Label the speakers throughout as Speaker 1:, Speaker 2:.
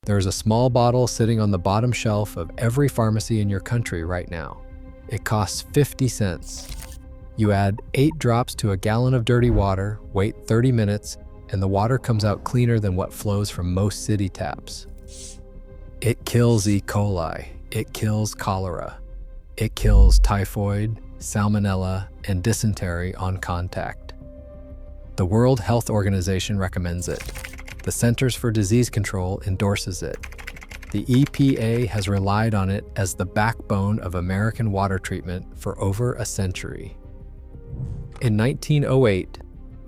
Speaker 1: There's a small bottle sitting on the bottom shelf of every pharmacy in your country right now. It costs 50 cents. You add 8 drops to a gallon of dirty water, wait 30 minutes, and the water comes out cleaner than what flows from most city taps. It kills E. coli. It kills cholera. It kills typhoid, salmonella, and dysentery on contact. The World Health Organization recommends it. The Centers for Disease Control endorses it. The EPA has relied on it as the backbone of American water treatment for over a century. In 1908,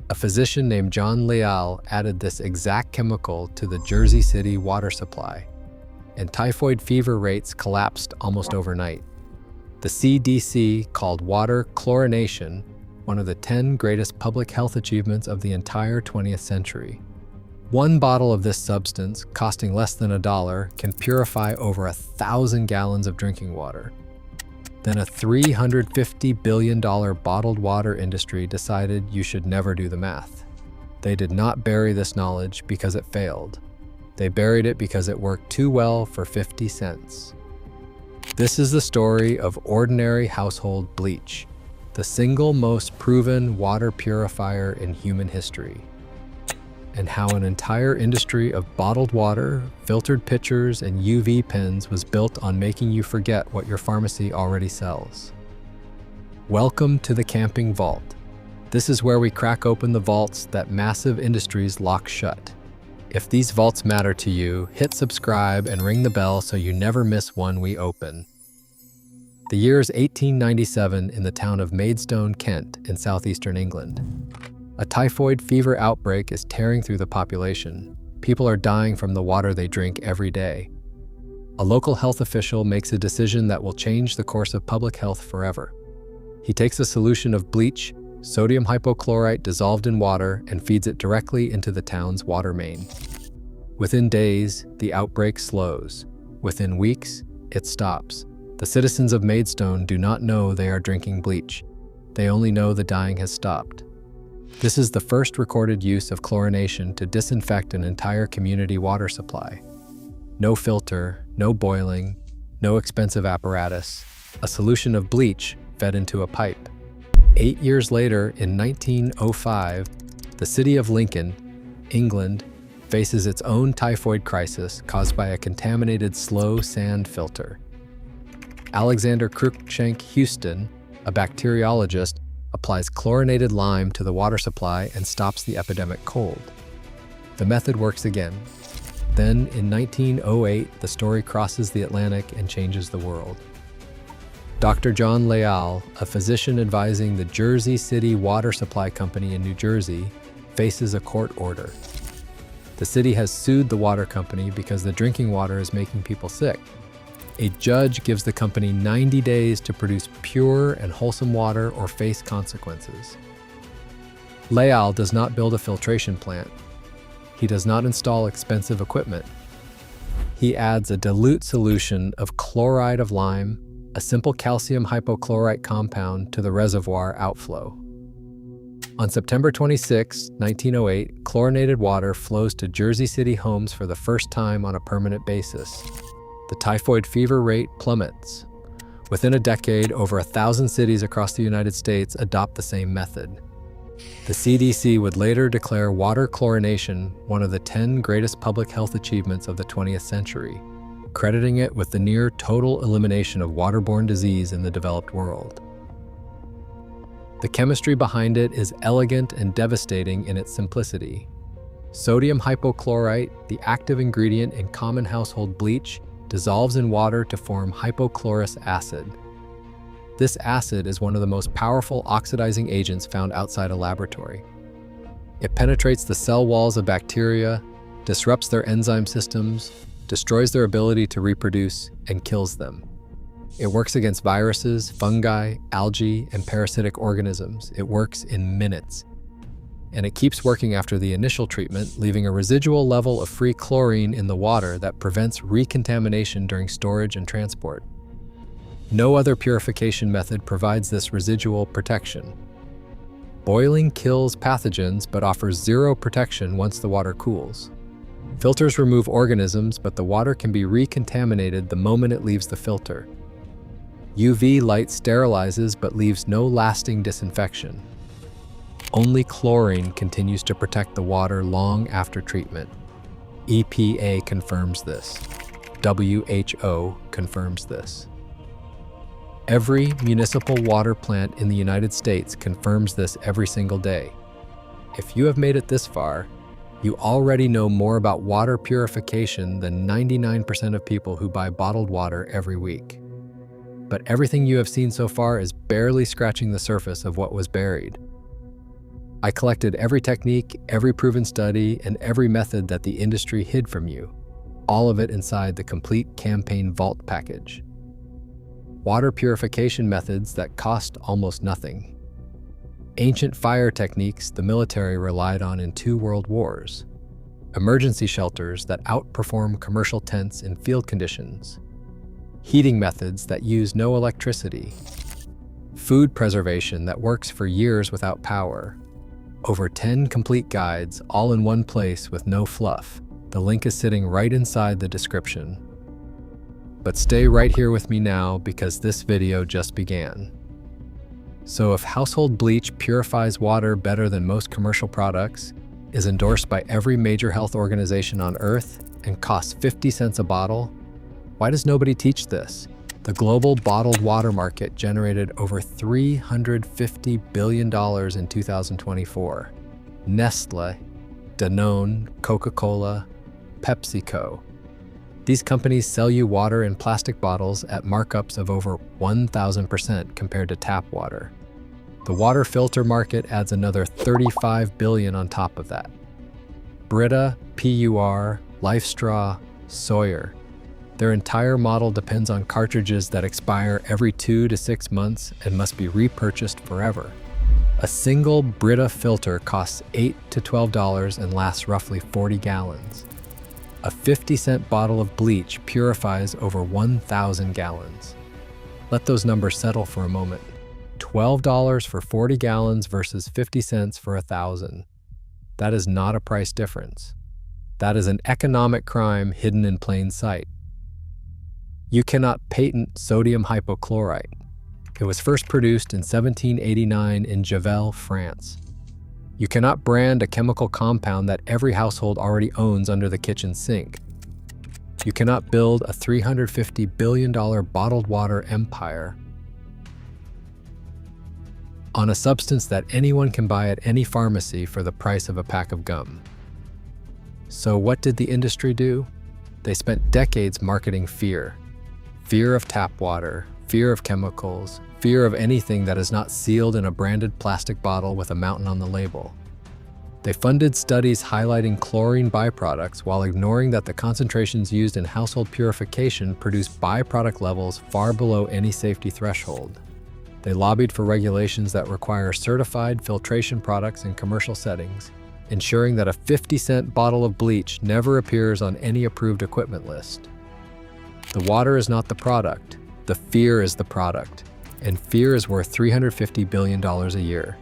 Speaker 1: a physician named John Leal added this exact chemical to the Jersey City water supply, and typhoid fever rates collapsed almost overnight. The CDC called water chlorination one of the 10 greatest public health achievements of the entire 20th century. One bottle of this substance, costing less than $1, can purify over 1,000 gallons of drinking water. Then a $350 billion bottled water industry decided you should never do the math. They did not bury this knowledge because it failed. They buried it because it worked too well for 50 cents. This is the story of ordinary household bleach, the single most proven water purifier in human history, and how an entire industry of bottled water, filtered pitchers, and UV pens was built on making you forget what your pharmacy already sells. Welcome to the camping vault. This is where we crack open the vaults that massive industries lock shut. If these vaults matter to you, hit subscribe and ring the bell so you never miss one we open. The year is 1897 in the town of Maidstone, Kent, in southeastern England. A typhoid fever outbreak is tearing through the population. People are dying from the water they drink every day. A local health official makes a decision that will change the course of public health forever. He takes a solution of bleach, sodium hypochlorite dissolved in water, and feeds it directly into the town's water main. Within days, the outbreak slows. Within weeks, it stops. The citizens of Maidstone do not know they are drinking bleach. They only know the dying has stopped. This is the first recorded use of chlorination to disinfect an entire community water supply. No filter, no boiling, no expensive apparatus. A solution of bleach fed into a pipe. 8 years later, in 1905, the city of Lincoln, England, faces its own typhoid crisis caused by a contaminated slow sand filter. Alexander Cruikshank Houston, a bacteriologist, applies chlorinated lime to the water supply and stops the epidemic cold. The method works again. Then, in 1908, the story crosses the Atlantic and changes the world. Dr. John Leal, a physician advising the Jersey City Water Supply Company in New Jersey, faces a court order. The city has sued the water company because the drinking water is making people sick. A judge gives the company 90 days to produce pure and wholesome water or face consequences. Leal does not build a filtration plant. He does not install expensive equipment. He adds a dilute solution of chloride of lime, a simple calcium hypochlorite compound, to the reservoir outflow. On September 26, 1908, chlorinated water flows to Jersey City homes for the first time on a permanent basis. The typhoid fever rate plummets. Within a decade, over 1,000 cities across the United States adopt the same method. The CDC would later declare water chlorination one of the 10 greatest public health achievements of the 20th century, crediting it with the near total elimination of waterborne disease in the developed world. The chemistry behind it is elegant and devastating in its simplicity. Sodium hypochlorite, the active ingredient in common household bleach, dissolves in water to form hypochlorous acid. This acid is one of the most powerful oxidizing agents found outside a laboratory. It penetrates the cell walls of bacteria, disrupts their enzyme systems, destroys their ability to reproduce, and kills them. It works against viruses, fungi, algae, and parasitic organisms. It works in minutes. And it keeps working after the initial treatment, leaving a residual level of free chlorine in the water that prevents recontamination during storage and transport. No other purification method provides this residual protection. Boiling kills pathogens but offers zero protection once the water cools. Filters remove organisms, but the water can be recontaminated the moment it leaves the filter. UV light sterilizes but leaves no lasting disinfection. Only chlorine continues to protect the water long after treatment. EPA confirms this. WHO confirms this. Every municipal water plant in the United States confirms this every single day. If you have made it this far, you already know more about water purification than 99% of people who buy bottled water every week. But everything you have seen so far is barely scratching the surface of what was buried. I collected every technique, every proven study, and every method that the industry hid from you, all of it inside the complete campaign vault package. Water purification methods that cost almost nothing. Ancient fire techniques the military relied on in 2 world wars. Emergency shelters that outperform commercial tents in field conditions. Heating methods that use no electricity. Food preservation that works for years without power. Over 10 complete guides, all in one place with no fluff. The link is sitting right inside the description. But stay right here with me now because this video just began. So if household bleach purifies water better than most commercial products, is endorsed by every major health organization on Earth, and costs 50 cents a bottle, why does nobody teach this? The global bottled water market generated over $350 billion in 2024. Nestle, Danone, Coca-Cola, PepsiCo. These companies sell you water in plastic bottles at markups of over 1,000% compared to tap water. The water filter market adds another $35 billion on top of that. Brita, PUR, LifeStraw, Sawyer. Their entire model depends on cartridges that expire every 2 to 6 months and must be repurchased forever. A single Brita filter costs $8 to $12 and lasts roughly 40 gallons. A 50-cent bottle of bleach purifies over 1,000 gallons. Let those numbers settle for a moment. $12 for 40 gallons versus 50 cents for 1,000. That is not a price difference. That is an economic crime hidden in plain sight. You cannot patent sodium hypochlorite. It was first produced in 1789 in Javel, France. You cannot brand a chemical compound that every household already owns under the kitchen sink. You cannot build a $350 billion bottled water empire on a substance that anyone can buy at any pharmacy for the price of a pack of gum. So what did the industry do? They spent decades marketing fear. Fear of tap water, fear of chemicals, fear of anything that is not sealed in a branded plastic bottle with a mountain on the label. They funded studies highlighting chlorine byproducts while ignoring that the concentrations used in household purification produce byproduct levels far below any safety threshold. They lobbied for regulations that require certified filtration products in commercial settings, ensuring that a 50-cent bottle of bleach never appears on any approved equipment list. The water is not the product, the fear is the product, and fear is worth $350 billion a year.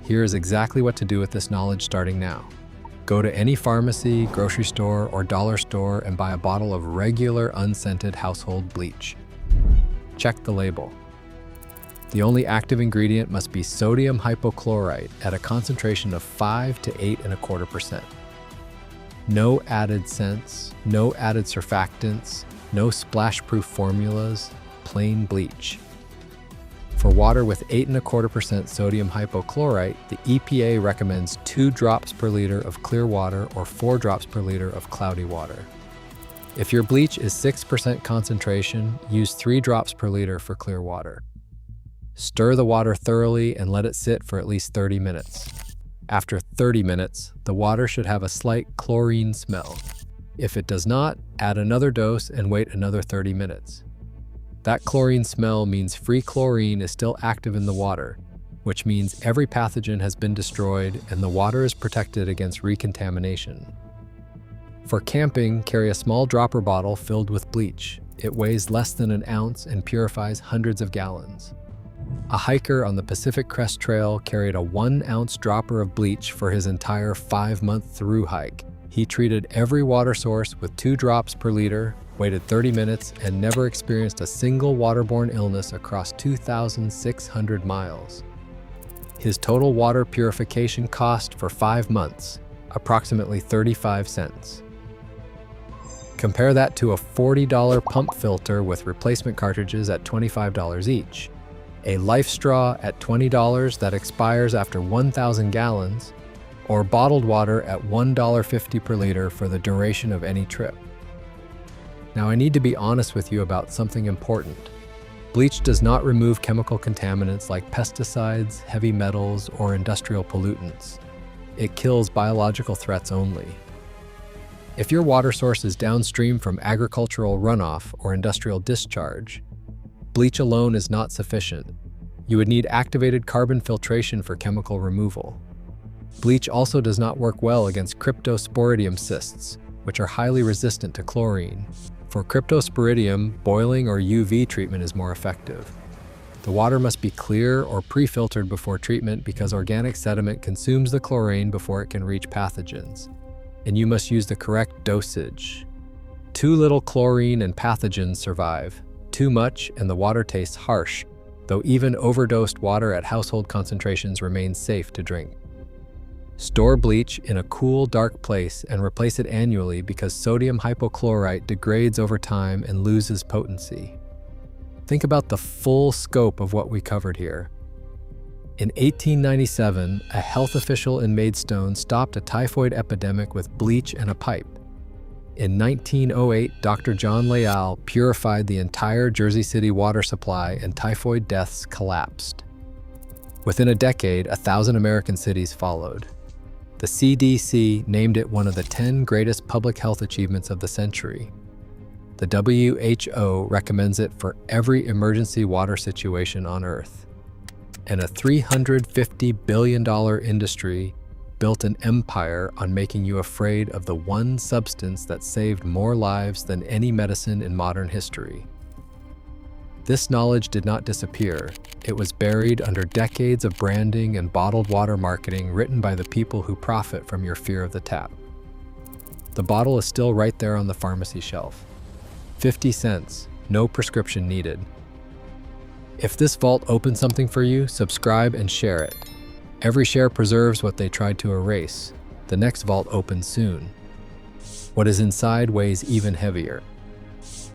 Speaker 1: Here is exactly what to do with this knowledge starting now. Go to any pharmacy, grocery store, or dollar store and buy a bottle of regular unscented household bleach. Check the label. The only active ingredient must be sodium hypochlorite at a concentration of 5 to 8.25%. No added scents, no added surfactants, no splash-proof formulas, plain bleach. For water with 8.25% sodium hypochlorite, the EPA recommends 2 drops per liter of clear water or 4 drops per liter of cloudy water. If your bleach is 6% concentration, use 3 drops per liter for clear water. Stir the water thoroughly and let it sit for at least 30 minutes. After 30 minutes, the water should have a slight chlorine smell. If it does not, add another dose and wait another 30 minutes. That chlorine smell means free chlorine is still active in the water, which means every pathogen has been destroyed and the water is protected against recontamination. For camping, carry a small dropper bottle filled with bleach. It weighs less than an ounce and purifies hundreds of gallons. A hiker on the Pacific Crest Trail carried a 1-ounce dropper of bleach for his entire 5-month through hike. He treated every water source with 2 drops per liter, waited 30 minutes, and never experienced a single waterborne illness across 2,600 miles. His total water purification cost for 5 months, approximately 35 cents. Compare that to a $40 pump filter with replacement cartridges at $25 each, a life straw at $20 that expires after 1,000 gallons, or bottled water at $1.50 per liter for the duration of any trip. Now, I need to be honest with you about something important. Bleach does not remove chemical contaminants like pesticides, heavy metals, or industrial pollutants. It kills biological threats only. If your water source is downstream from agricultural runoff or industrial discharge, bleach alone is not sufficient. You would need activated carbon filtration for chemical removal. Bleach also does not work well against cryptosporidium cysts, which are highly resistant to chlorine. For cryptosporidium, boiling or UV treatment is more effective. The water must be clear or pre-filtered before treatment because organic sediment consumes the chlorine before it can reach pathogens. And you must use the correct dosage. Too little chlorine and pathogens survive. Too much and the water tastes harsh, though even overdosed water at household concentrations remains safe to drink. Store bleach in a cool, dark place and replace it annually because sodium hypochlorite degrades over time and loses potency. Think about the full scope of what we covered here. In 1897, a health official in Maidstone stopped a typhoid epidemic with bleach and a pipe. In 1908, Dr. John Leal purified the entire Jersey City water supply and typhoid deaths collapsed. Within a decade, 1,000 American cities followed. The CDC named it one of the 10 greatest public health achievements of the century. The WHO recommends it for every emergency water situation on Earth. And a $350 billion industry built an empire on making you afraid of the one substance that saved more lives than any medicine in modern history. This knowledge did not disappear. It was buried under decades of branding and bottled water marketing written by the people who profit from your fear of the tap. The bottle is still right there on the pharmacy shelf. 50 cents, no prescription needed. If this vault opened something for you, subscribe and share it. Every share preserves what they tried to erase. The next vault opens soon. What is inside weighs even heavier.